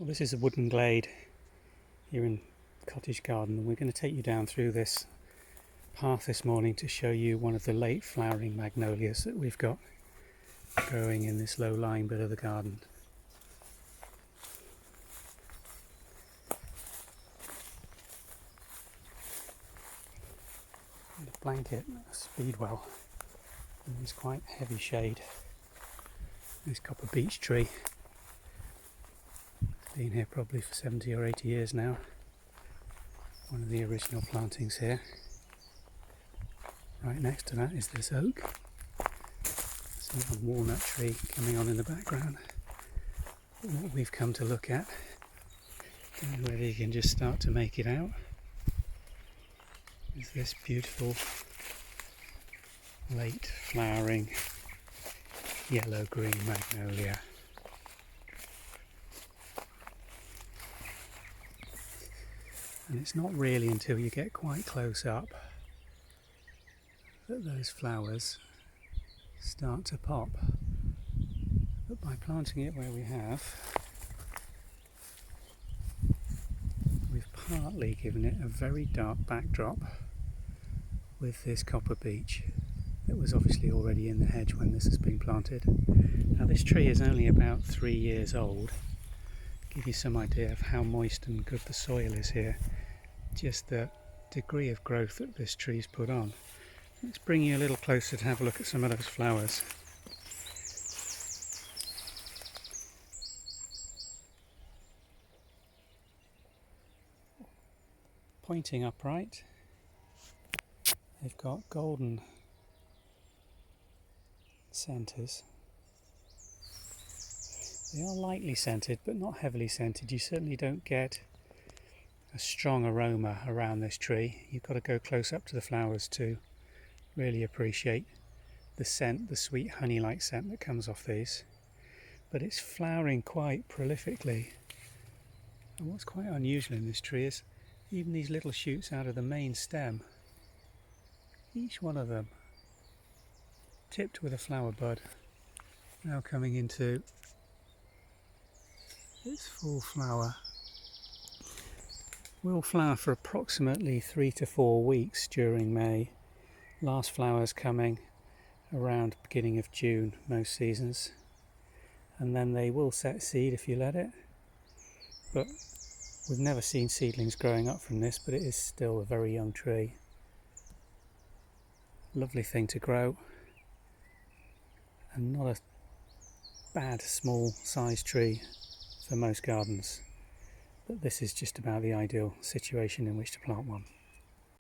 Well, this is a woodland glade here in Cottage Garden, and we're going to take you down through this path this morning to show you one of the late flowering magnolias that we've got growing in this low-lying bit of the garden. And a blanket, a speedwell, in this quite heavy shade. This copper beech tree. Been here probably for 70 or 80 years now. One of the original plantings here. Right next to that is this oak. There's a little walnut tree coming on in the background. But what we've come to look at, don't know whether you can just start to make it out, is this beautiful late flowering yellow-green magnolia. And it's not really until you get quite close up that those flowers start to pop. But by planting it where we have, we've partly given it a very dark backdrop with this copper beech that was obviously already in the hedge when this has been planted. Now this tree is only about 3 years old. Give you some idea of how moist and good the soil is here. Just the degree of growth that this tree's put on. Let's bring you a little closer to have a look at some of those flowers. Pointing upright, they've got golden centres. They are lightly scented but not heavily scented. You certainly don't get a strong aroma around this tree. You've got to go close up to the flowers to really appreciate the scent, the sweet honey-like scent that comes off these. But it's flowering quite prolifically. And what's quite unusual in this tree is even these little shoots out of the main stem, each one of them tipped with a flower bud, now coming into its full flower. Will flower for approximately 3 to 4 weeks during May. Last flowers coming around beginning of June most seasons, and then they will set seed if you let it. But we've never seen seedlings growing up from this, but it is still a very young tree. Lovely thing to grow, and not a bad small size tree for most gardens. But this is just about the ideal situation in which to plant one.